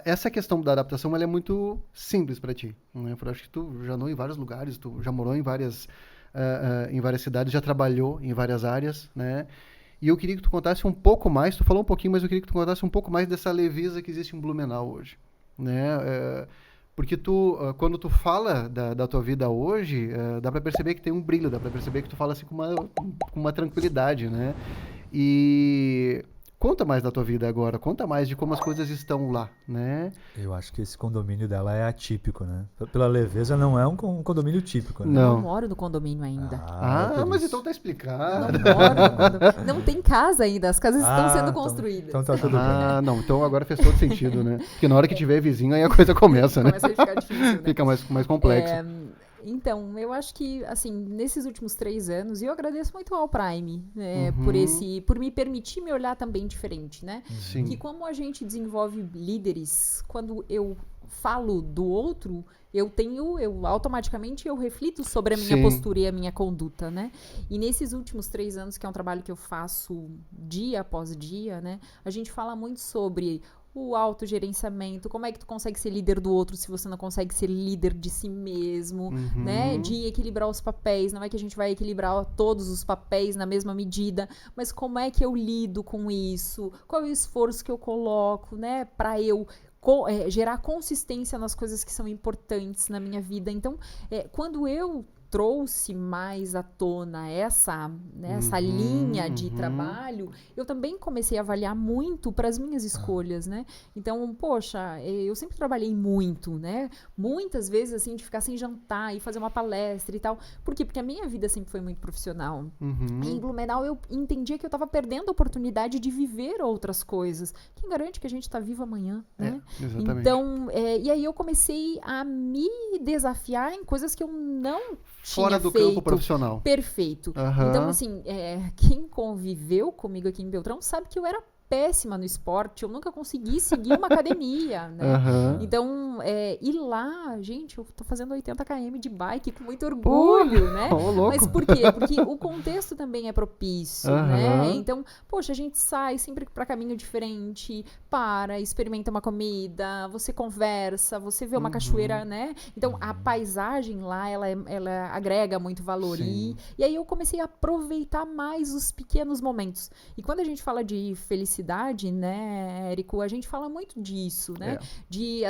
Essa questão da adaptação, ela é muito simples para ti, né? Eu acho que tu já andou em vários lugares, tu já morou em várias cidades, já trabalhou em várias áreas, né? E eu queria que tu contasse um pouco mais, tu falou um pouquinho, mas eu queria que tu contasse um pouco mais dessa leveza que existe em Blumenau hoje, né? Porque quando tu fala da tua vida hoje, dá para perceber que tem um brilho, dá para perceber que tu fala assim com uma tranquilidade, né? E conta mais da tua vida agora, conta mais de como as coisas estão lá, né? Eu acho que esse condomínio dela é atípico, né? Pela leveza, não é um condomínio típico, Eu né? não Não. moro no condomínio ainda. É Ah, por mas então isso. tá Eu não explicado. moro no condomínio. Não tem casa ainda, as casas estão sendo construídas. Então tá tudo bem. Ah, não, então agora fez todo sentido, né? Porque na hora que tiver vizinho, aí a coisa começa, né? Começa a ficar difícil, né? Fica mais complexo. Então, eu acho que, assim, nesses últimos 3 anos, e eu agradeço muito ao Prime, né, Uhum. por me permitir me olhar também diferente, né? Sim. Que como a gente desenvolve líderes, quando eu falo do outro, eu automaticamente eu reflito sobre a minha Sim. postura e a minha conduta, né? E nesses últimos 3 anos, que é um trabalho que eu faço dia após dia, né? A gente fala muito sobre o autogerenciamento, como é que tu consegue ser líder do outro se você não consegue ser líder de si mesmo, né? De equilibrar os papéis, não é que a gente vai equilibrar todos os papéis na mesma medida, mas como é que eu lido com isso? Qual é o esforço que eu coloco, né, para eu gerar consistência nas coisas que são importantes na minha vida. Então, quando eu trouxe mais à tona essa linha de trabalho, eu também comecei a avaliar muito para as minhas escolhas, né? Então, poxa, eu sempre trabalhei muito, né? Muitas vezes, assim, de ficar sem jantar e fazer uma palestra e tal. Por quê? Porque a minha vida sempre foi muito profissional. Em Blumenau, eu entendia que eu estava perdendo a oportunidade de viver outras coisas. Quem garante que a gente está vivo amanhã, né? Exatamente. Então, e aí eu comecei a me desafiar em coisas que eu não Fora tinha do feito. campo profissional. Perfeito. Aham. Então, assim, quem conviveu comigo aqui em Beltrão sabe que eu era péssima no esporte, eu nunca consegui seguir uma academia, né? Aham. Então, e lá, gente, eu tô fazendo 80 km de bike com muito orgulho, né? Ô, louco. Mas por quê? Porque o contexto também é propício, né? Aham. Então, poxa, a gente sai sempre para caminho diferente, experimenta uma comida, você conversa, você vê uma cachoeira, né? Então, a paisagem lá, ela agrega muito valor. Sim. E aí eu comecei a aproveitar mais os pequenos momentos. E quando a gente fala de felicidade, né, Érico, a gente fala muito disso, né? De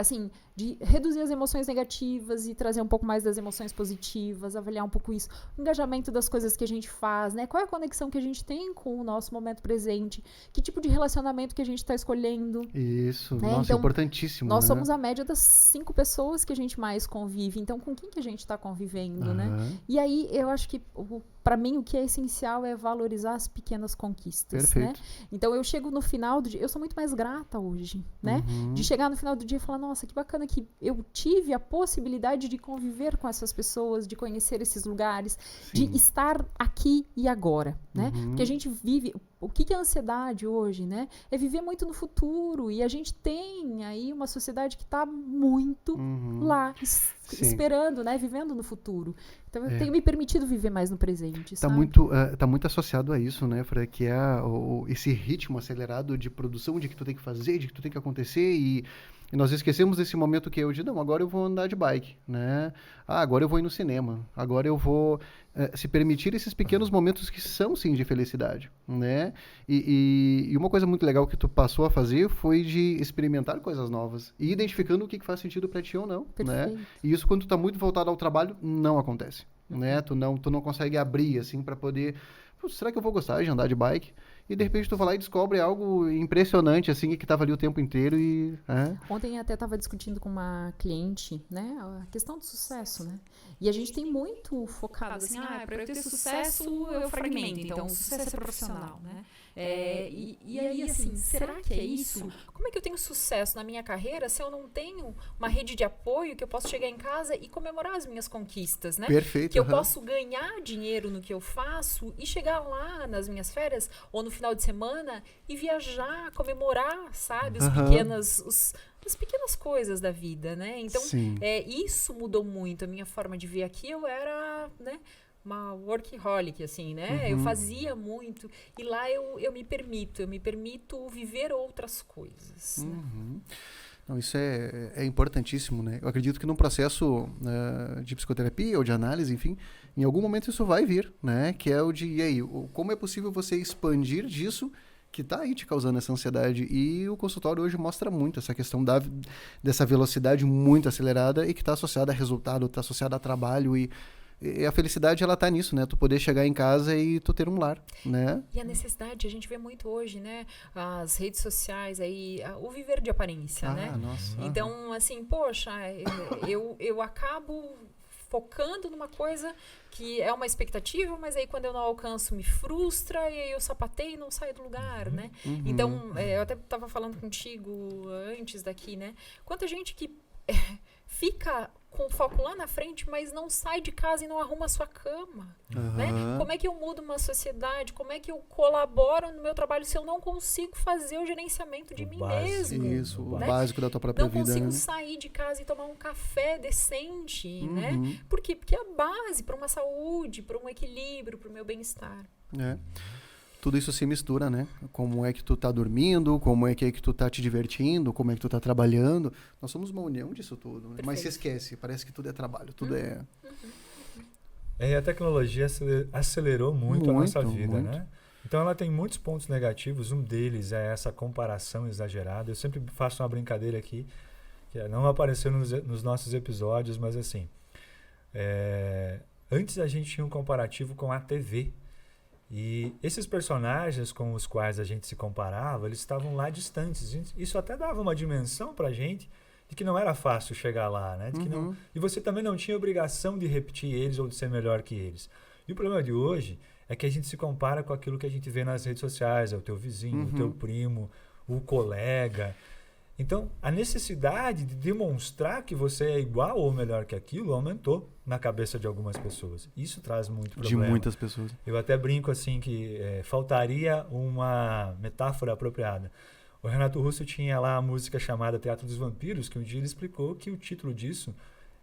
reduzir as emoções negativas e trazer um pouco mais das emoções positivas, avaliar um pouco isso, o engajamento das coisas que a gente faz, né? Qual é a conexão que a gente tem com o nosso momento presente? Que tipo de relacionamento que a gente está escolhendo? Isso. Né? Nossa, Então, importantíssimo, nós né? somos a média das 5 pessoas que a gente mais convive. Então, com quem que a gente está convivendo, né? E aí, eu acho que, para mim, o que é essencial é valorizar as pequenas conquistas, Perfeito. né? Então, eu chego no final do dia, eu sou muito mais grata hoje, né? De chegar no final do dia e falar, nossa, que bacana que eu tive a possibilidade de conviver com essas pessoas, de conhecer esses lugares, de estar aqui e agora, né? Porque a gente vive... O que é ansiedade hoje, né? É viver muito no futuro. E a gente tem aí uma sociedade que está muito lá, esperando, né? Vivendo no futuro. Então, eu tenho me permitido viver mais no presente, Tá sabe? muito associado a isso, né, Fra? Que é esse ritmo acelerado de produção, de que tu tem que fazer, de que tu tem que acontecer e nós esquecemos desse momento que eu digo, não, agora eu vou andar de bike, né? Ah, agora eu vou ir no cinema, agora eu vou se permitir esses pequenos momentos que são, sim, de felicidade, né? E uma coisa muito legal que tu passou a fazer foi de experimentar coisas novas e identificando o que faz sentido pra ti ou não, né? Perfeito. E isso, quando tu tá muito voltado ao trabalho, não acontece, né? Tu não consegue abrir, assim, pra poder... Pô, será que eu vou gostar de andar de bike? E de repente tu vai lá e descobre algo impressionante, assim, que tava ali o tempo inteiro e... Ontem até estava discutindo com uma cliente, né, a questão do sucesso, né? E a gente tem muito focado assim, para eu ter sucesso eu fragmento, então o sucesso é profissional, né? E aí, assim, será que é isso? Como é que eu tenho sucesso na minha carreira se eu não tenho uma rede de apoio que eu posso chegar em casa e comemorar as minhas conquistas, né? Perfeito. Que eu posso ganhar dinheiro no que eu faço e chegar lá nas minhas férias ou no final de semana e viajar, comemorar, sabe? As pequenas coisas da vida, né? Então, Sim. isso mudou muito. A minha forma de ver aquilo era, né? uma workaholic, assim, né? Eu fazia muito. E lá eu me permito viver outras coisas. Né? Não, isso é importantíssimo, né? Eu acredito que num processo de psicoterapia ou de análise, enfim, em algum momento isso vai vir, né? Que é o de, e aí, como é possível você expandir disso que está aí te causando essa ansiedade? E o consultório hoje mostra muito essa questão dessa velocidade muito acelerada e que está associada a resultado, está associada a trabalho e a felicidade, ela tá nisso, né? Tu poder chegar em casa e tu ter um lar, né? E a necessidade, a gente vê muito hoje, né? As redes sociais aí, o viver de aparência, né? Nossa. Então, assim, poxa, eu acabo focando numa coisa que é uma expectativa, mas aí quando eu não alcanço me frustra e aí eu sapateio e não saio do lugar, né? Então, eu até estava falando contigo antes daqui, né? Quanta gente que fica com foco lá na frente, mas não sai de casa e não arruma a sua cama, né? Como é que eu mudo uma sociedade? Como é que eu colaboro no meu trabalho se eu não consigo fazer o gerenciamento de mim mesmo? Isso, né? o básico da tua própria não vida. Não consigo né? sair de casa e tomar um café decente, né? Por quê? Porque é a base para uma saúde, para um equilíbrio, para o meu bem-estar. Tudo isso se mistura, né? Como é que tu tá dormindo, como é que tu tá te divertindo, como é que tu tá trabalhando. Nós somos uma união disso tudo, né? Mas se esquece, parece que tudo é trabalho, tudo é... E a tecnologia acelerou muito a nossa vida, né? Então ela tem muitos pontos negativos, um deles é essa comparação exagerada. Eu sempre faço uma brincadeira aqui, que não apareceu nos nossos episódios, mas assim, antes a gente tinha um comparativo com a TV. E esses personagens com os quais a gente se comparava, eles estavam lá distantes. Isso até dava uma dimensão pra gente de que não era fácil chegar lá, né? De que não, e você também não tinha obrigação de repetir eles ou de ser melhor que eles. E o problema de hoje é que a gente se compara com aquilo que a gente vê nas redes sociais, é o teu vizinho, o teu primo, o colega. Então, a necessidade de demonstrar que você é igual ou melhor que aquilo aumentou na cabeça de algumas pessoas. Isso traz muito problema. De muitas pessoas. Eu até brinco assim que faltaria uma metáfora apropriada. O Renato Russo tinha lá a música chamada Teatro dos Vampiros, que um dia ele explicou que o título disso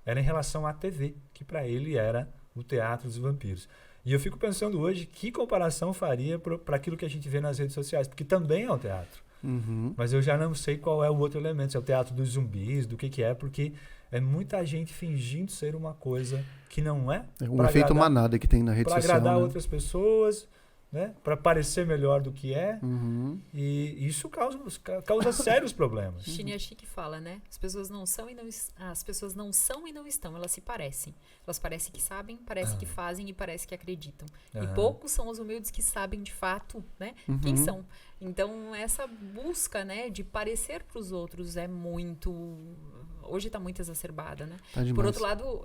era em relação à TV, que para ele era o Teatro dos Vampiros. E eu fico pensando hoje que comparação faria para aquilo que a gente vê nas redes sociais, porque também é um teatro. Mas eu já não sei qual é o outro elemento, se é o teatro dos zumbis, do que é, porque é muita gente fingindo ser uma coisa que não é. Um efeito manada que tem na rede social. Para agradar né? outras pessoas, né? Para parecer melhor do que é. E isso causa sérios problemas. Chiniachi fala, né? As pessoas não são e não estão, elas se parecem. Elas parecem que sabem, parecem que fazem e parecem que acreditam. E poucos são os humildes que sabem de fato, né? Quem são. Então, essa busca, né, de parecer para os outros é muito... Hoje está muito exacerbada, né? Tá demais. Por outro lado,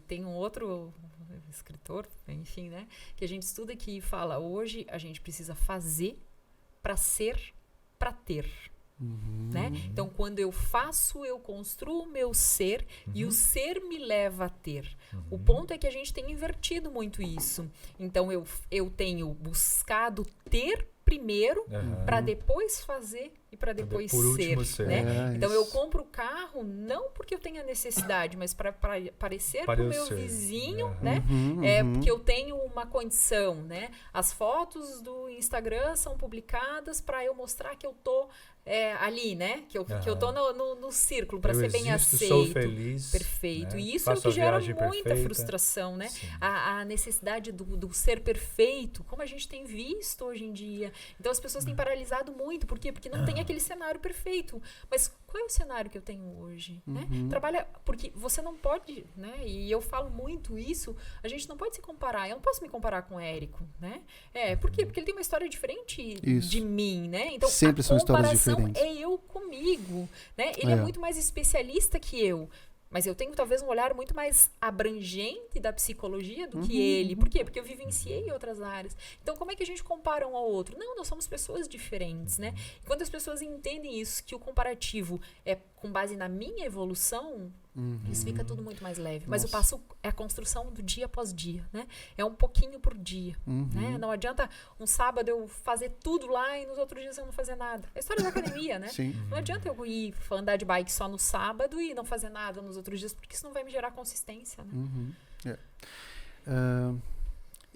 tem um outro escritor, enfim, né, que a gente estuda que fala, hoje a gente precisa fazer para ser, para ter. Né? Então, quando eu faço, eu construo o meu ser e o ser me leva a ter. O ponto é que a gente tem invertido muito isso. Então, eu tenho buscado ter primeiro para depois fazer e para depois ser. Né? Então, eu compro o carro não porque eu tenho a necessidade, mas para parecer para o meu vizinho, né? Porque eu tenho uma condição. Né? As fotos do Instagram são publicadas para eu mostrar que eu tô ali, né? Que eu tô no círculo para ser bem aceito. Sou feliz. Perfeito. Né? E isso Faço é o que gera viagem muita perfeita. frustração, né? A necessidade do ser perfeito, como a gente tem visto hoje em dia. Então as pessoas têm paralisado muito. Por quê? Porque não tem aquele cenário perfeito. Mas qual é o cenário que eu tenho hoje? Né? Trabalha, porque você não pode, né? E eu falo muito isso, a gente não pode se comparar. Eu não posso me comparar com o Érico, né? Por quê? Porque ele tem uma história diferente de mim, né? Então, sempre são histórias diferentes. É eu comigo, né? Ele é muito mais especialista que eu. Mas eu tenho talvez um olhar muito mais abrangente da psicologia do que ele. Por quê? Porque eu vivenciei outras áreas. Então, como é que a gente compara um ao outro? Não, nós somos pessoas diferentes, né? E quando as pessoas entendem isso, que o comparativo é com base na minha evolução, isso fica tudo muito mais leve. Mas o passo é a construção do dia após dia, né? É um pouquinho por dia, né? Não adianta um sábado eu fazer tudo lá e nos outros dias eu não fazer nada. É a história da academia, né? Sim. Não adianta eu ir andar de bike só no sábado e não fazer nada nos outros dias, porque isso não vai me gerar consistência, né?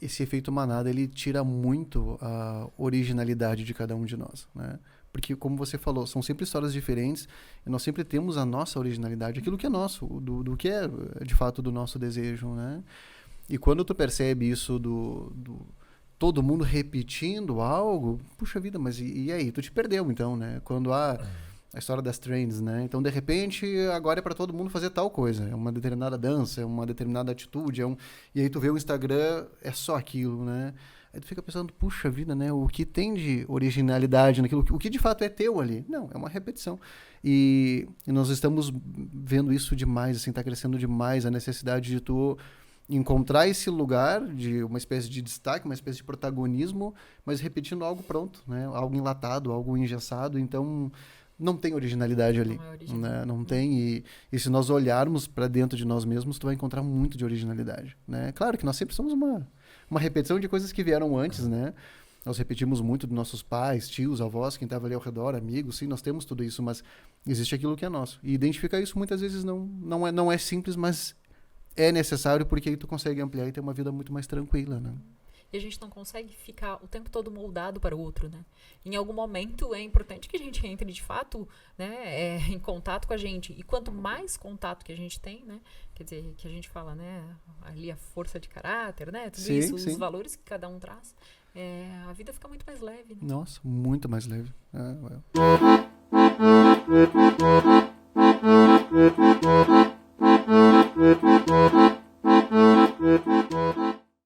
esse efeito manada, ele tira muito a originalidade de cada um de nós, né? Porque, como você falou, são sempre histórias diferentes e nós sempre temos a nossa originalidade, aquilo que é nosso, do que é, de fato, do nosso desejo, né? E quando tu percebe isso todo mundo repetindo algo, puxa vida, mas e aí? Tu te perdeu, então, né? Quando há a história das trends, né? Então, de repente, agora é para todo mundo fazer tal coisa. É uma determinada dança, é uma determinada atitude, e aí tu vê o Instagram, é só aquilo, né? Aí tu fica pensando, puxa vida, né? O que tem de originalidade naquilo? O que de fato é teu ali? Não, é uma repetição. E nós estamos vendo isso demais, assim, tá crescendo demais a necessidade de tu encontrar esse lugar de uma espécie de destaque, uma espécie de protagonismo, mas repetindo algo pronto, né? Algo enlatado, algo engessado. Então, não tem originalidade ali. Não é original. Né? Não tem. E se nós olharmos para dentro de nós mesmos, tu vai encontrar muito de originalidade. Né? Claro que nós sempre somos uma repetição de coisas que vieram antes, né? Nós repetimos muito dos nossos pais, tios, avós, quem estava ali ao redor, amigos, sim, nós temos tudo isso, mas existe aquilo que é nosso. E identificar isso muitas vezes não é simples, mas é necessário, porque aí tu consegue ampliar e ter uma vida muito mais tranquila, né? E a gente não consegue ficar o tempo todo moldado para o outro, né? Em algum momento é importante que a gente entre de fato, né, em contato com a gente. E quanto mais contato que a gente tem, né? Quer dizer, que a gente fala, né? Ali a força de caráter, né? Tudo Sim, isso, sim. os valores que cada um traz. A vida fica muito mais leve, né? Nossa, muito mais leve.